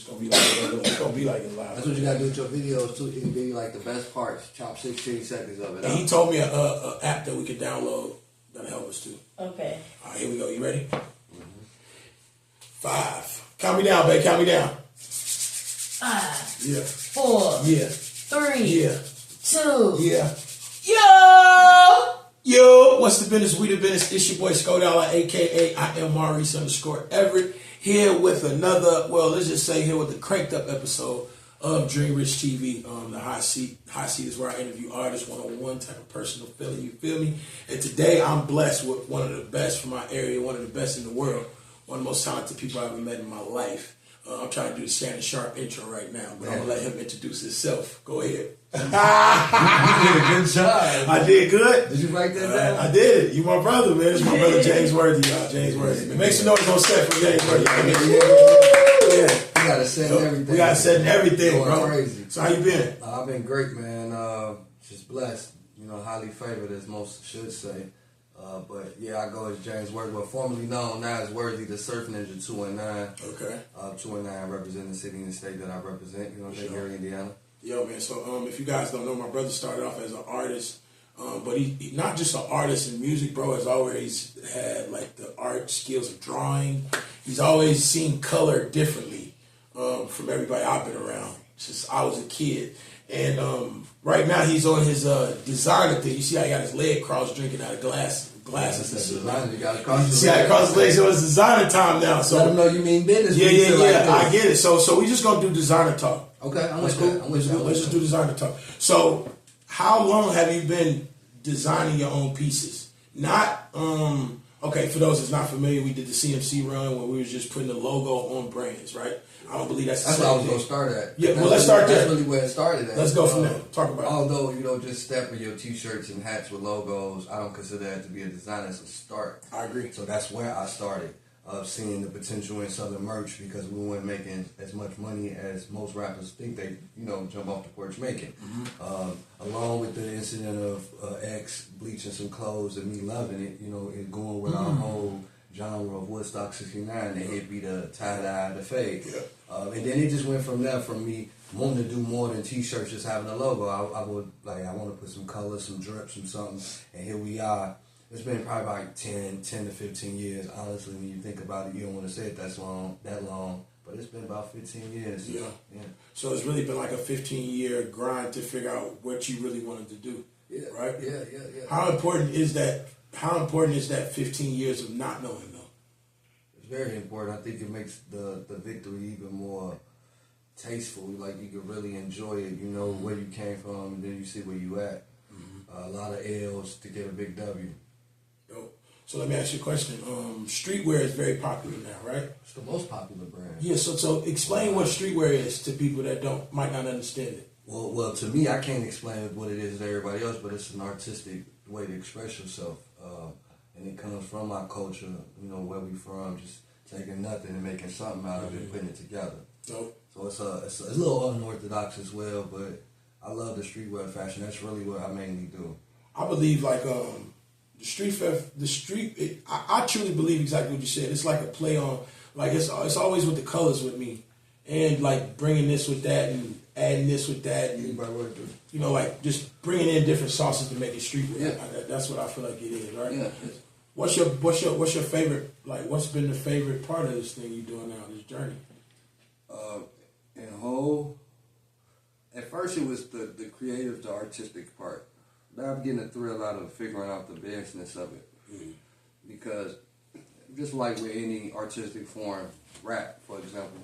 It's gonna be like it's gonna be like in live. That's what you gotta do with your videos too. You can give you like the best parts. Chop 16 seconds of it. And he told me a app that we could download that'll help us too. Okay. All right, here we go. You ready? 5. Count me down, babe. Count me down. 5. Yeah. 4. Yeah. 3. Yeah. 2. Yeah. Yo! Yo, what's the business? We the business. It's your boy DOLLA, aka I am Maurice _Everett. Here with another, well, let's just say here with the cranked up episode of DreamRichTv. The hot seat. Hot seat is where I interview artists one-on-one, type of personal feeling. You feel me? And today I'm blessed with one of the best from my area, one of the best in the world, one of the most talented people I've ever met in my life. I'm trying to do the Shannon Sharp intro right now, but I'm gonna let him introduce himself. Go ahead. You did a good job. I did good. Did you write that down? I did it. You my brother, man. It's my brother James Worthy, y'all. James Worthy. Make some noise on set for James Worthy. Yeah. We gotta set everything. We gotta set everything, Going bro. crazy. So how you been? I've been great, man. Just blessed. You know, highly favored, as most should say. But yeah, I go as James Worthy, well, formerly known now as Worthy, the Surf Ninja 219. Okay. 219 representing the city and the state that I represent. You know, here in Indiana. Yo, man. So if you guys don't know, my brother started off as an artist, but he not just an artist in music, bro. Has always had like the art skills of drawing. He's always seen color differently from everybody I've been around since I was a kid. And right now he's on his designer thing. You see how he got his leg crossed, drinking out of glasses and shit. You gotta cross See how he crossed his legs? So it's designer time now. So let him know you mean business. Yeah. Like I get it. So we just gonna do designer talk. Okay, I'm with cool. that. Let's just do designer talk. So how long have you been designing your own pieces? Not okay, for those that's not familiar, we did the CMC run where we was just putting the logo on brands, right? I don't believe that's the where same I was thing. gonna start at. Yeah, well, let's start there. That's really where it started at. Let's go from there. Talk about it. Although, you know, just stamping your t-shirts and hats with logos, I don't consider that to be a design. It's a start. I agree. So that's where I started, seeing the potential in Southern merch, because we weren't making as much money as most rappers think they, you know, jump off the porch making. Along with the incident of X bleaching some clothes and me loving it, you know, it going with our whole genre of Woodstock 69, the hippie, the tie-dye, the fade. Yeah. And then it just went from there, from me wanting to do more than t-shirts, just having a logo. I want to put some color, some drip, some something, and here we are. It's been probably like 10 to 15 years. Honestly, when you think about it, you don't want to say it that long, but it's been about 15 years. Yeah. Yeah. So it's really been like a 15-year grind to figure out what you really wanted to do. Yeah. Right? Yeah. How important is that 15 years of not knowing though? It's very important. I think it makes the victory even more tasteful. Like you can really enjoy it. You know where you came from, and then you see where you at. A lot of L's to get a big W. Dope. So let me ask you a question. Streetwear is very popular now, right? It's the most popular brand. Yeah. So explain what streetwear is to people that might not understand it. Well, to me, I can't explain what it is to everybody else, but it's an artistic way to express yourself. And it comes from my culture, you know, where we from, just taking nothing and making something out of it, putting it together. Dope. So it's a little unorthodox as well, but I love the streetwear fashion. That's really what I mainly do. I believe like I truly believe exactly what you said. It's like a play on, like it's always with the colors with me, and like bringing this with that and adding this with that, and you know, like just bringing in different sauces to make it streetwear. Yeah. That's what I feel like it is, right? Yeah. What's your favorite? Like, what's been the favorite part of this thing you're doing now, this journey? In whole, at first it was the creative, the artistic part. Now I'm getting a thrill out of figuring out the business of it. Because just like with any artistic form, rap, for example,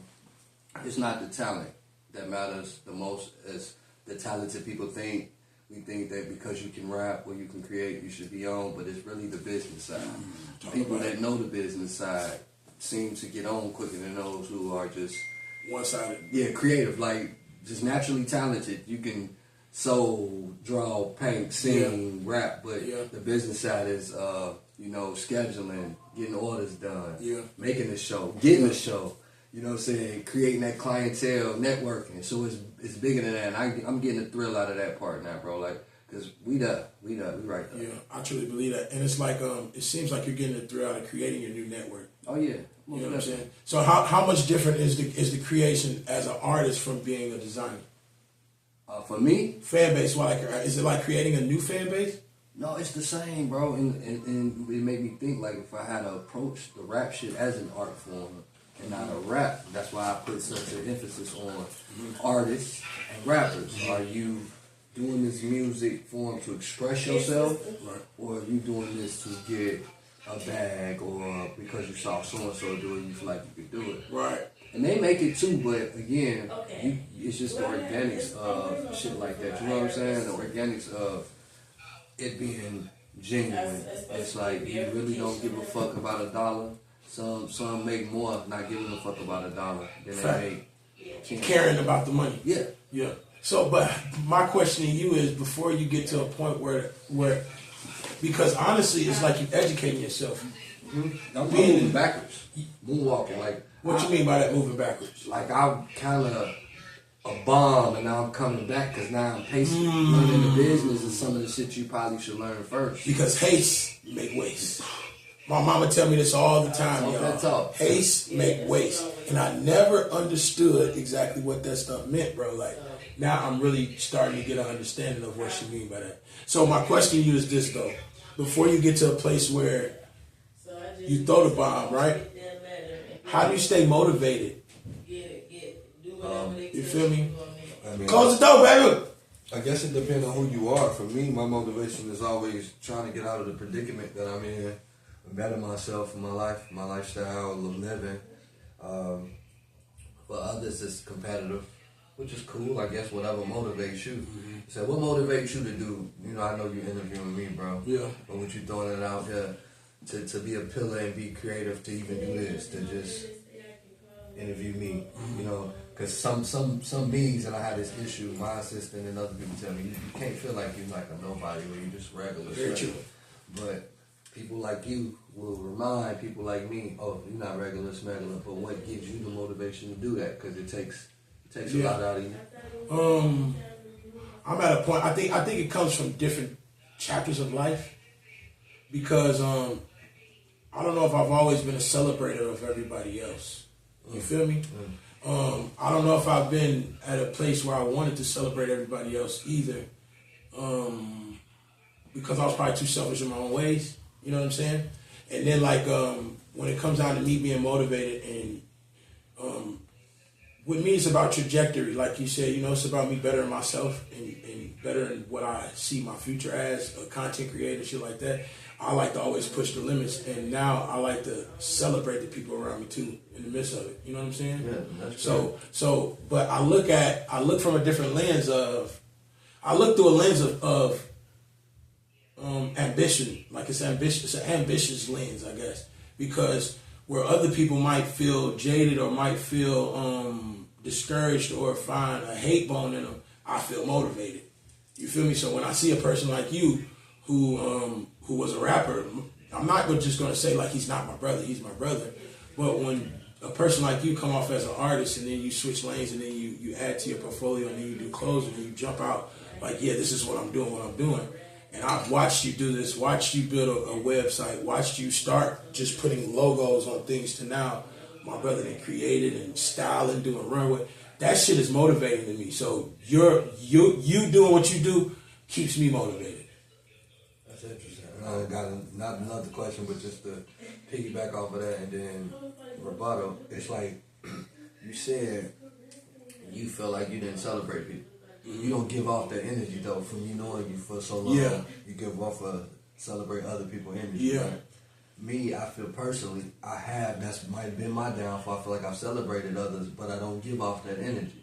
it's not the talent that matters the most as the talented people think. We think that because you can rap or you can create, you should be on, but it's really the business side. People that know the business side seem to get on quicker than those who are just one-sided. Yeah, creative, like just naturally talented. You can sew, draw, paint, sing, rap, but the business side is, you know, scheduling, getting orders done, making a show, getting a show. You know what I'm saying? Creating that clientele, networking. So it's bigger than that. And I'm getting a thrill out of that part now, bro. Like, because we right there. Yeah, I truly believe that. And it's like, it seems like you're getting a thrill out of creating your new network. Oh, yeah. You know what I'm saying? So how much different is the creation as an artist from being a designer? For me, Fan base, is it like creating a new fan base? no, it's the same, bro. And it made me think like if I had to approach the rap shit as an art form and not a rap. That's why I put such an emphasis on artists and rappers. Are you doing this music form to express yourself, or are you doing this to get a bag, or because you saw so and so do it, you feel like you could do it? Right. And they make it too, but again, it's just the organics of shit like that. You know what I'm saying? The organics of it being genuine. It's like you really don't give a fuck about $1. Some make more not giving a fuck about $1 than they make caring about the money. Yeah. Yeah. So, but my question to you is, before you get to a point where because honestly, it's like you educating yourself. I'm moving backwards, moonwalking. Like, what you mean by that, moving backwards? Like I'm kind of a bomb, and now I'm coming back because now I'm pacing. Learning the business is some of the shit you probably should learn first. Because haste make waste. My mama tell me this all the time, y'all. Haste make waste, and I never understood exactly what that stuff meant, bro. Like now, I'm really starting to get an understanding of what she mean by that. So my question to you is this, though: before you get to a place where you throw the bomb, right? How do you stay motivated? You feel me? I mean, close the door, baby. I guess it depends on who you are. For me, my motivation is always trying to get out of the predicament that I'm in, better myself in my life, my lifestyle, living. For others, it's competitive, which is cool. I guess whatever motivates you. So, what motivates you to do? You know, I know you're interviewing me, bro. Yeah. But what you throwing it out there to be a pillar and be creative, to even do this, to just interview me, you know. Because some bees, and I had this issue, my assistant and other people tell me, you can't feel like you're like a nobody when you're just regular. Very true. But people like you will remind people like me, oh, you're not regular, smuggler. But what gives you the motivation to do that? Because it takes a lot out of you. I'm at a point. I think it comes from different chapters of life. Because I don't know if I've always been a celebrator of everybody else. You feel me? I don't know if I've been at a place where I wanted to celebrate everybody else either. Because I was probably too selfish in my own ways. You know what I'm saying? And then like when it comes down to me being motivated, and with me it's about trajectory. Like you said, you know, it's about me bettering myself and bettering what I see my future as a content creator, shit like that. I like to always push the limits, and now I like to celebrate the people around me too in the midst of it. You know what I'm saying? Yeah, that's so, but I look from a different lens I look through a lens of ambition. Like it's ambitious. It's an ambitious lens, I guess, because where other people might feel jaded or might feel discouraged or find a hate bone in them, I feel motivated. You feel me? So when I see a person like you who was a rapper, I'm not just going to say like he's not my brother, he's my brother. But when a person like you come off as an artist and then you switch lanes and then you add to your portfolio and then you do clothes and then you jump out like, yeah, this is what I'm doing. And I've watched you do this, watched you build a website, watched you start just putting logos on things to now my brother that created and styling, doing runway. That shit is motivating to me. So you doing what you do keeps me motivated. That's interesting. I got not another question, but just to piggyback off of that and then rebuttal. It's like you said you feel like you didn't celebrate people. You don't give off that energy though from you knowing you for so long. Yeah. You give off a celebrate other people's energy. Yeah. Right? Me, I feel personally, that's might have been my downfall. I feel like I've celebrated others, but I don't give off that energy.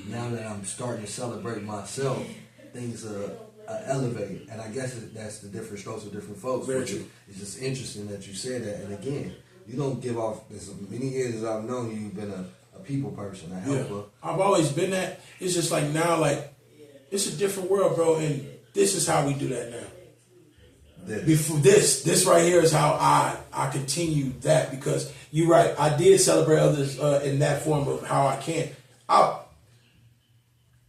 Now that I'm starting to celebrate myself, things are elevated. And I guess that's the different strokes of different folks. Very true. It's just interesting that you said that. And again, you don't give off, as many years as I've known you, you've been a people person, a helper. Yeah. I've always been that. It's just like now, like, it's a different world, bro, and this is how we do that now. Before this right here is how I continue that, because you're right. I did celebrate others in that form of how I can. I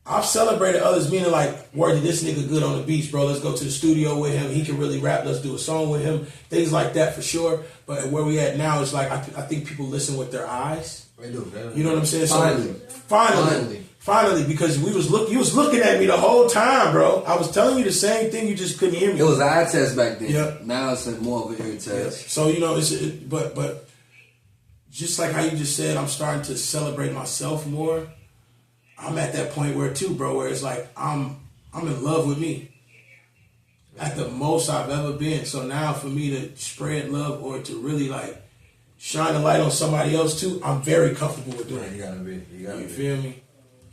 I've celebrated others, meaning like, worthy, this nigga good on the beach, bro. Let's go to the studio with him. He can really rap. Let's do a song with him. Things like that for sure. But where we at now is like, I think people listen with their eyes. They do. You know what I'm saying? Finally. Finally, because you was looking at me the whole time, bro. I was telling you the same thing. You just couldn't hear me. It was an eye test back then. Yep. Now it's more of an ear test. Yeah. So you know, but just like how you just said, I'm starting to celebrate myself more. I'm at that point where too, bro, where it's like I'm in love with me at the most I've ever been. So now for me to spread love or to really like shine a light on somebody else too, I'm very comfortable with doing it. You gotta be. You feel me?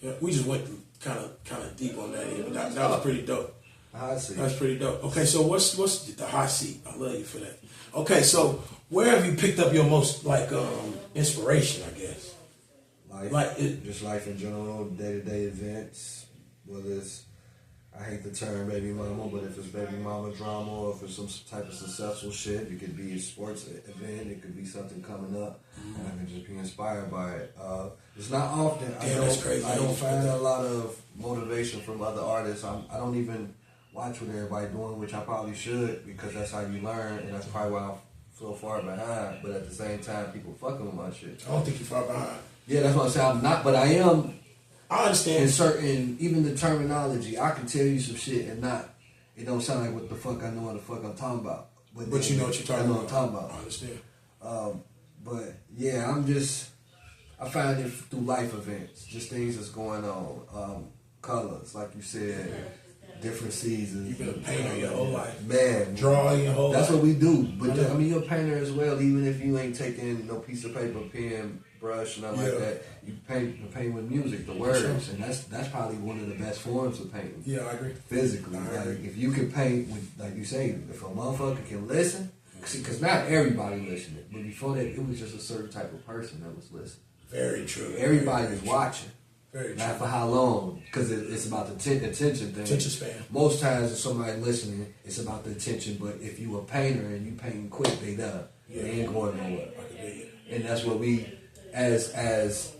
Yeah, we just went kind of deep on that here, but that was pretty dope. I see. That's pretty dope. Okay, so what's the hot seat? I love you for that. Okay, so where have you picked up your most like inspiration? I guess. Just life in general, day-to-day events, whether it's, I hate the term baby mama, but if it's baby mama drama or if it's some type of successful shit, it could be a sports event, it could be something coming up, and I can just be inspired by it. It's not often, That's crazy. I don't find a lot of motivation from other artists. I don't even watch what everybody doing, which I probably should, because that's how you learn, and that's probably why I'm so far behind, but at the same time, people fucking with my shit. I don't think you're far behind. Yeah, that's what I'm saying. I'm not, but I am. I understand. In certain, even the terminology, I can tell you some shit and it don't sound like what the fuck I know what the fuck I'm talking about. But you know what you're talking about. I know what I'm talking about. I understand. But yeah, I find it through life events, just things that's going on. Colors, like you said, different seasons. You've been a painter your whole life. Man. Drawing your whole life. That's what we do. But I mean, you're a painter as well, even if you ain't taking no piece of paper, pen, brush, nothing like that. You paint with music, the words, and that's probably one of the best forms of painting. Yeah, I agree. Physically, if you can paint with, like you say, if a motherfucker can listen, because not everybody listening, but before that, it was just a certain type of person that was listening. Very true. Everybody is watching. Very true. Not for how long, because it's about the attention thing. Attention span. Most times, if somebody listening, it's about the attention. But if you a painter and you painting quick, they done. Yeah. They ain't going nowhere. I can dig it. And that's what we, as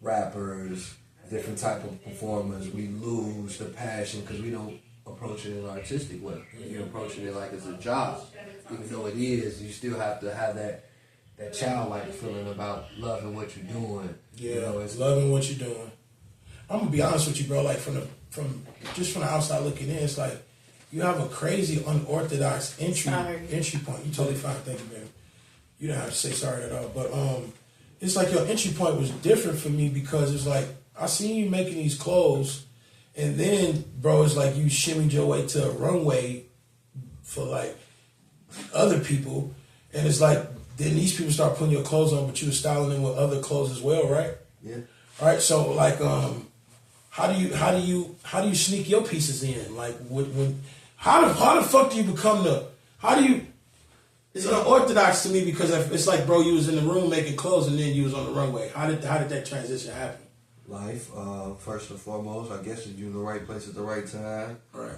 rappers, different type of performers, we lose the passion because we don't approach it in an artistic way. You're approaching it like it's a job. Even though it is, you still have to have that childlike feeling about loving what you're doing. Yeah, you know, it's loving what you're doing. I'm gonna be honest with you, bro. Like from the outside looking in, it's like you have a crazy unorthodox entry point. You totally fine, thank you, man. You don't have to say sorry at all. But it's like your entry point was different for me because it's like I seen you making these clothes, and then, bro, it's like you shimmied your way to a runway for like other people, and it's like then these people start putting your clothes on, but you were styling them with other clothes as well, right? Yeah. All right. So like, how do you sneak your pieces in? Like, how the fuck do you become It's unorthodox to me because it's like, bro, you was in the room making clothes and then you was on the runway. How did that transition happen? Life, first and foremost, I guess you're in the right place at the right time. Right.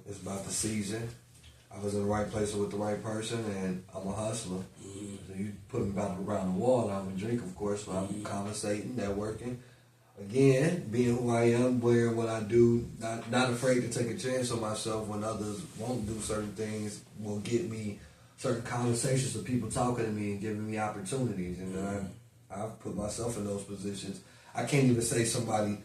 It's about the season. I was in the right place with the right person, and I'm a hustler. Mm-hmm. So you put me back around the wall, I'm a drink, of course, so I'm conversating, networking. Again, being who I am, wearing what I do, not afraid to take a chance on myself when others won't do certain things, will get me certain conversations of people talking to me and giving me opportunities. And I've put myself in those positions. I can't even say somebody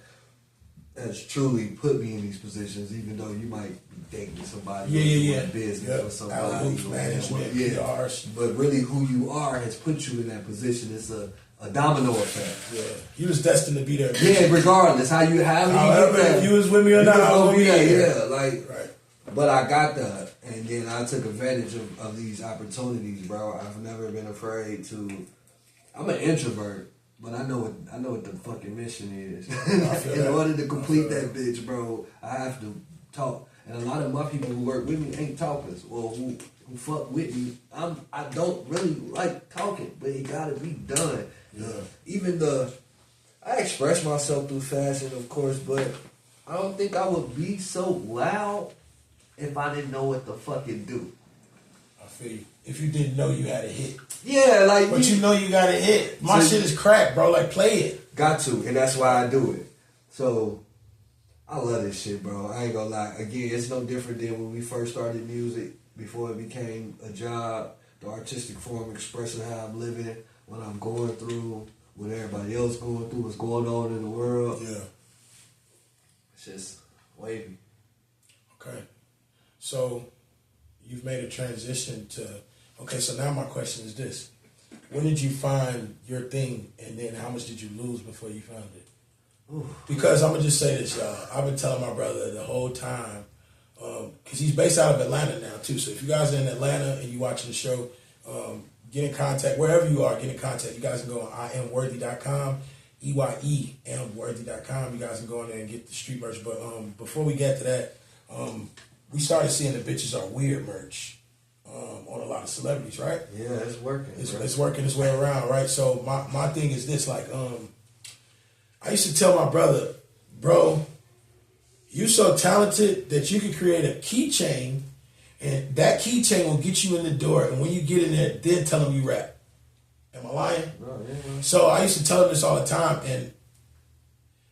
has truly put me in these positions, even though you might be dating somebody or doing business or somebody. PRs. But really who you are has put you in that position. It's a domino effect. Yeah. You was destined to be there. Yeah, regardless. However if you was with me or not, I was going to be there. Right. But I got that, and then I took advantage of these opportunities, bro. I've never been afraid to. I'm an introvert, but I know what the fucking mission is. In order to complete that bitch, bro, I have to talk. And a lot of my people who work with me ain't talkers, or who fuck with me. I don't really like talking, but it gotta be done. Yeah. I express myself through fashion, of course, but I don't think I would be so loud if I didn't know what the fuck it do. I feel you. If you didn't know you had a hit. Yeah, like. But you know you got a hit. My shit is crack, bro. Like, play it. Got to, and that's why I do it. So I love this shit, bro. I ain't gonna lie. Again, it's no different than when we first started music before it became a job. The artistic form, expressing how I'm living, what I'm going through, what everybody else going through, what's going on in the world. Yeah. It's just wavy. Okay. So you've made a transition to, okay, so now my question is this. When did you find your thing, and then how much did you lose before you found it? Ooh. Because I'm going to just say this, y'all. I've been telling my brother the whole time, because he's based out of Atlanta now, too. So if you guys are in Atlanta and you watching the show, get in contact. Wherever you are, get in contact. You guys can go on IamWorthy.com, EYEAmWorthy.com. You guys can go in there and get the street merch. But before we get to that, we started seeing the Bitches Are Weird merch on a lot of celebrities, right? Yeah, it's working. It's working its way around, right? So my thing is this, like, I used to tell my brother, bro, you so talented that you can create a keychain, and that keychain will get you in the door, and when you get in there, then tell them you rap. Am I lying? Oh, yeah. So I used to tell him this all the time, and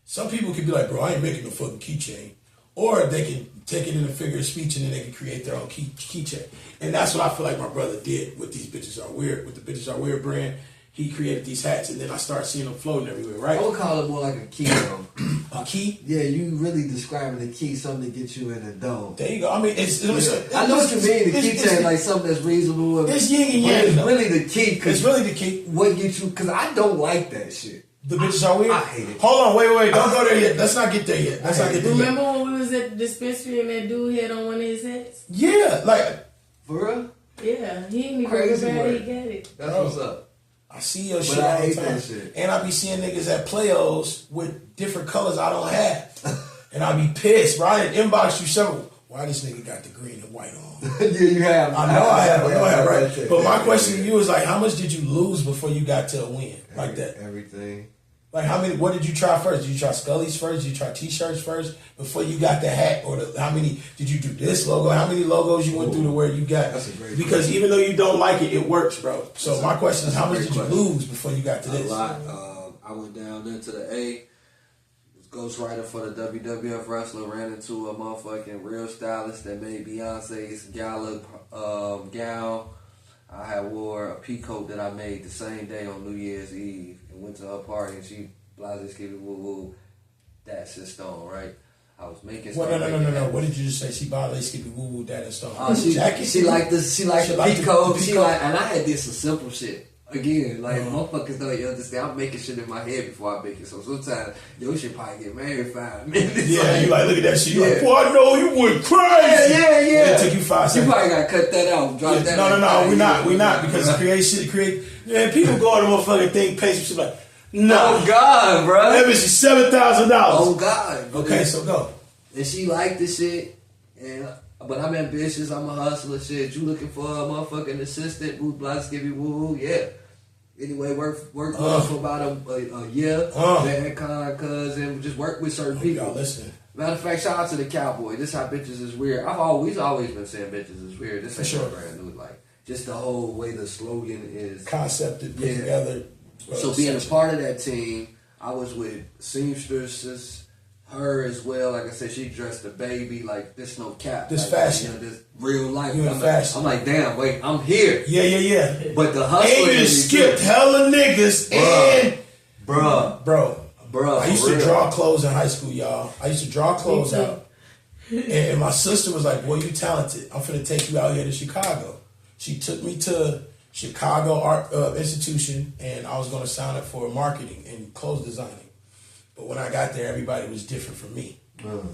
some people could be like, bro, I ain't making no fucking keychain. Or they can take it in a figure of speech and then they can create their own keychain. And that's what I feel like my brother did with these Bitches Are Weird. With the Bitches Are Weird brand, he created these hats, and then I started seeing them floating everywhere, right? I would call it more like a key, though. A key? Yeah, you really describing the key, something to get you in the dome. There you go. I mean, I know what you mean. The keychain, like something that's reasonable. It's yin and yang. It's really the key. It's really the key. What gets you? Because I don't like that shit. The Bitches Are Weird? I hate it. Hold on, wait. Don't go there yet. Let's not get there yet. Let's not get there yet. Remember when we was at the dispensary and that dude had on one of his hats? Yeah, like, For real? Yeah, he ain't even Crazy bad. work. He got it. That's what's up. I see your But shit I all the hate time. that shit. And I be seeing niggas at Playos with different colors I don't have. And I be pissed, bro. I didn't inbox you several. Why this nigga got the green and white on? Yeah, you have. I know I have, right? That's it. But my question to you is like, how much did you lose before you got to a win like that? Everything. Like, how many? What did you try first? Did you try Scully's first? Did you try T-shirts first before you got the hat? Or how many did you do this logo? How many logos you went through to where you got? That's a great because question. even though you don't like it, it works, bro. So my question is, how much did you lose before you got to A this? lot. I went down there to the A. Was ghostwriter for the WWF wrestler. Ran into a motherfucking real stylist that made Beyonce's gala gown. I had wore a peacoat that I made the same day on New Year's Eve and went to her party, and she blase skippy woo woo. That's in stone, right? I was making. Well, no. What did you just say? She bought skippy woo woo that and stuff. She liked this. She liked the liked peacoat. the She peacoat. like, and I had did some simple shit. Again, like motherfuckers don't understand. I'm making shit in my head before I make it. So sometimes yo shit probably get married in 5 minutes. Yeah, like, you like look at that shit. You like, Yeah. boy, I know you went crazy. Yeah. It took you 5 You seconds. probably gotta cut that out. Drop that. No, we're not because create. Man, people go on the motherfucking thing, pay some shit like, no, Oh God, bro. that bitch is $7,000. Oh God. Okay, so go. And she liked the shit, but I'm ambitious. I'm a hustler. Shit, you looking for a motherfucking assistant? Woo, blah, skibby, woo, yeah. Anyway, work for about a year. Bad con, cousin, just work with certain people. Y'all listening? Matter of fact, shout out to the cowboy. This how bitches is weird. I've always been saying bitches is weird. This ain't For sure. brand new. Like just the whole way the slogan is. Concept to put together. So being a part of that team, I was with seamstresses. Her as well, like I said, she dressed the baby like this no cap. This like, fashion. You know, this real life. You in fashion. I'm like, damn, wait, I'm here. Yeah. But the hustler. And you just skipped hella niggas. And Bruh. Bro, I used to draw clothes in high school, y'all. I used to draw clothes out. And my sister was like, boy, you talented. I'm finna take you out here to Chicago. She took me to Chicago Art Institution, and I was going to sign up for marketing and clothes designing. But when I got there, everybody was different from me.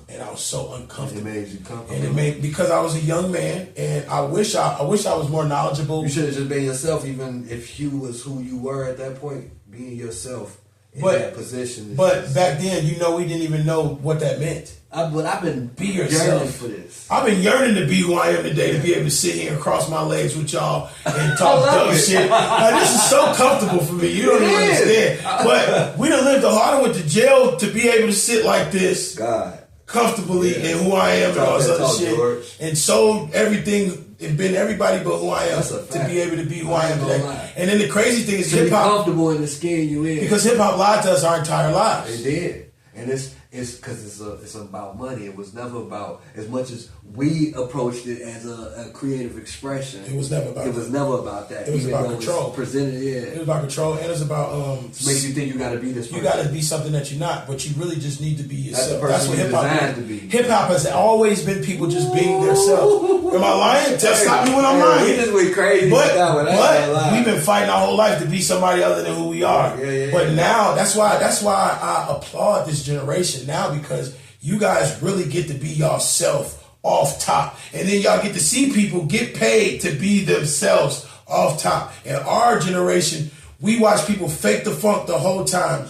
And I was so uncomfortable. It made you comfortable. And it made, because I was a young man, and I wish I was more knowledgeable. You should have just been yourself, even if you was who you were at that point. Being yourself in that position. But back then, we didn't even know what that meant. But I've been Be yourself. yearning for this. I've been yearning to be who I am today, to be able to sit here and cross my legs with y'all and talk dumb shit. Like, this is so comfortable for me. You don't even understand. But we done lived hard. I went to jail to be able to sit like this. God. Comfortably and who I am and all this other shit. George. And sold everything and been everybody but who I am to be able to be who I am today. And then the crazy thing is To be hip hop. comfortable in the skin you in. Because hip hop lied to us our entire lives. It did. And it's because it's about money. It was never about, as much as we approached it as a creative expression. It was never about. It was never about that. It was about control. Presented, It was about control, and it's about it makes you think you got to be this person. You got to be something that you're not, but you really just need to be yourself. That's what hip hop is. to be. Hip hop has always been people just being themselves. Am I lying? Just stop me when I'm lying. We just went crazy. But we've been fighting our whole life to be somebody other than who we are. But now that's why I applaud this generation now, because you guys really get to be yourself off top, and then y'all get to see people get paid to be themselves off top. In our generation, we watch people fake the funk the whole time.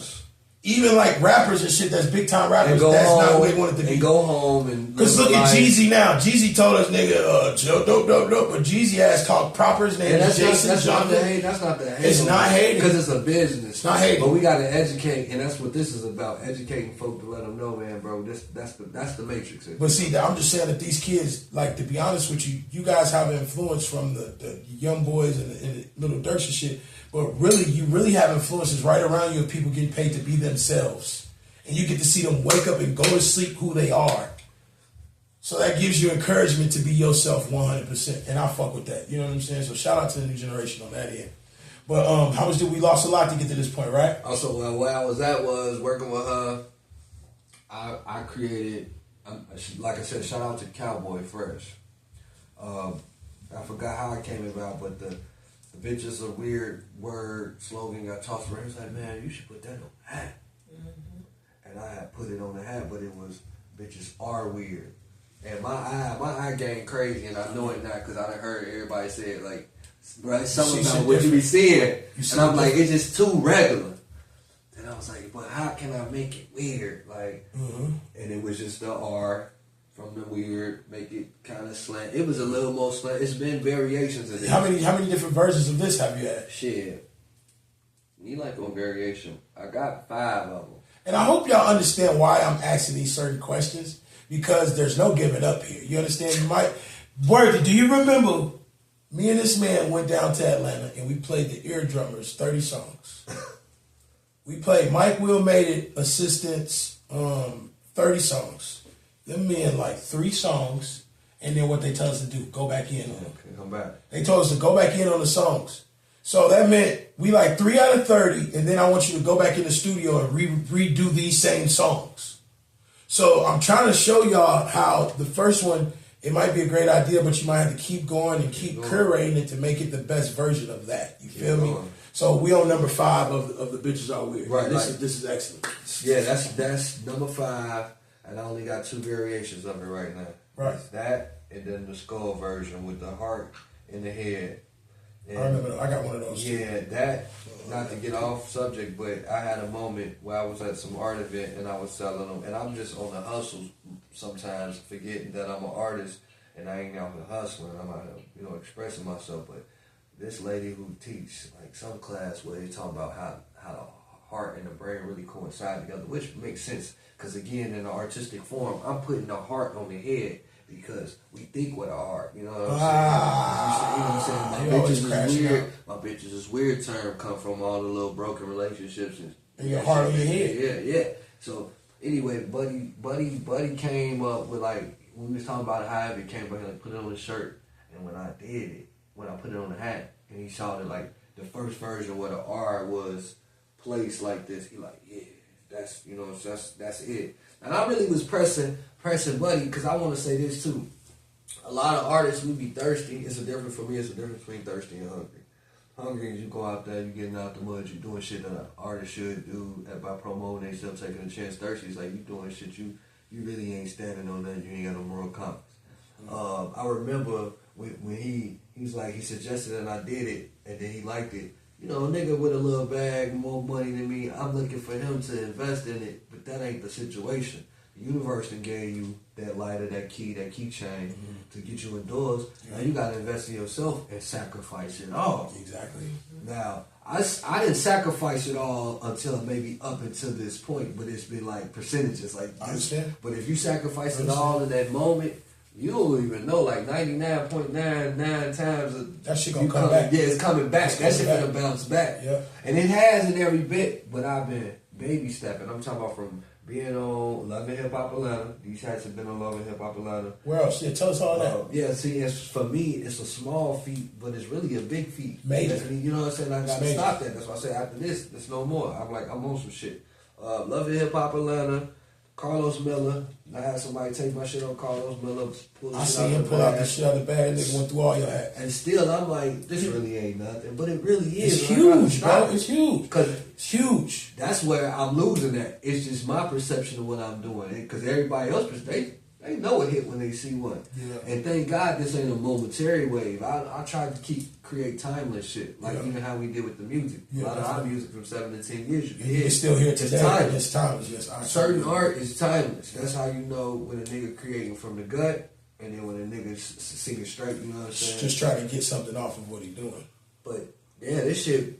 Even like rappers and shit, that's big time rappers, that's not who they wanted to be. And go home and... Because look at Jeezy now. Jeezy told us, nigga, chill, dope. But Jeezy has called proper. His name is Jason. That's not the hate. That's not the hate. It's not hating. Because it's a business. It's not hating. But we got to educate, and that's what this is about. Educating folk to let them know, man, bro, that's the matrix. But see, I'm just saying that these kids, like, to be honest with you, you guys have influence from the young boys and the little Dirks and shit. But really, you really have influences right around you of people getting paid to be themselves. And you get to see them wake up and go to sleep who they are. So that gives you encouragement to be yourself 100%. And I fuck with that. You know what I'm saying? So shout out to the new generation on that end. But how much did we lost a lot to get to this point, right? Also, where I was at was working with her. I created, like I said, shout out to Cowboy Fresh. I forgot how it came about, but the bitch is a weird word slogan got tossed around. He was like, man, you should put that on the hat. Mm-hmm. And I had put it on the hat, but it was, bitches are weird. And my eye game crazy, and I know it now because I done heard everybody say it, like, bro, it's something about what you be seeing. And I'm like, it's just too regular. And I was like, but how can I make it weird? Like, and it was just the R from the weird, make it kind of slant. It was a little more slant. It's been variations of this. How many different versions of this have you had? Shit. You like on variation. I got 5 of them. And I hope y'all understand why I'm asking these certain questions, because there's no giving up here. You understand? You might... Worthy, do you remember me and this man went down to Atlanta and we played the Eardrummers 30 songs. We played Mike Will Made It Assistants 30 songs. Them men like 3 songs, and then what they tell us to do, go back in on them. Okay, come back. They told us to go back in on the songs. So that meant we like 3 out of 30, and then I want you to go back in the studio and redo these same songs. So I'm trying to show y'all how the first one, it might be a great idea, but you might have to keep going and keep curating it to make it the best version of that. You feel me? So we on number 5 of the Bitches Are Weird. Right. This is excellent. Yeah, that's number 5, and I only got 2 variations of it right now. Right. It's that, and then the skull version with the heart in the head. And I remember that. I got one of those. Yeah, that, not to get off subject, but I had a moment where I was at some art event and I was selling them, and I'm just on the hustle sometimes, forgetting that I'm an artist and I ain't out here hustling. I'm out here, expressing myself. But this lady who teaches like some class where they talk about how the heart and the brain really coincide together, which makes sense, because again, in the artistic form, I'm putting the heart on the head because we think with our heart. You know what I'm saying? You know what I'm saying? My bitches is weird. My bitches is weird term come from all the little broken relationships and your heart on your head. Yeah. So anyway, Buddy came up with, like, when we was talking about how it came by, like, put it on the shirt, and when I did it, when I put it on the hat, and he saw it, like the first version where the R was placed like this, he like, yeah, that's that's it. And I really was pressing Buddy, because I want to say this too. A lot of artists, we be thirsty. It's a difference for me. It's a difference between thirsty and hungry. Hungry is you go out there, you getting out the mud, you doing shit that an artist should do by promoting themselves, taking a chance. Thirsty is like you doing shit you really ain't standing on that. You ain't got no moral compass. I remember when he suggested it and I did it, and then he liked it. A nigga with a little bag, more money than me, I'm looking for him to invest in it, but that ain't the situation. The universe done gave you that lighter, that keychain to get you indoors. Now you gotta invest in yourself and sacrifice it all. Exactly. Now, I didn't sacrifice it all until maybe up until this point, but it's been like percentages. Like I understand. But if you sacrifice it all in that moment, you don't even know, like 99.99 times that shit gonna come back. Yeah, it's coming back. That shit gonna bounce back. Yeah. And it has in every bit, but I've been baby stepping. I'm talking about from being on Love and Hip Hop Atlanta. These hats have been on Love and Hip Hop Atlanta. Where else? Yeah, tell us all that. Yeah, see, for me, it's a small feat, but it's really a big feat. Major. You know what I'm saying? I got to Major. stop that. That's why I say after this, there's no more. I'm on some shit. Love and Hip Hop Atlanta, Carlos Miller. I had somebody take my shit on Carlos Miller. I see him pull out the shit out of the bag. Nigga went through all your hats. And still, I'm like, this really ain't nothing. But it really is. It's huge, bro. It's huge. Because it's huge. That's where I'm losing at. It's just my perception of what I'm doing. Because everybody else, they know a hit when they see one. Yeah. And thank God this ain't a momentary wave. I try to create timeless shit. Like even how we did with the music. Yeah, a lot of our music from 7 to 10 years. It's still here today. It's timeless. Yes, certain art is timeless. That's how you know when a nigga creating from the gut and then when a nigga singing straight, you know what I'm saying? Just trying to get something off of what he doing. But yeah, this shit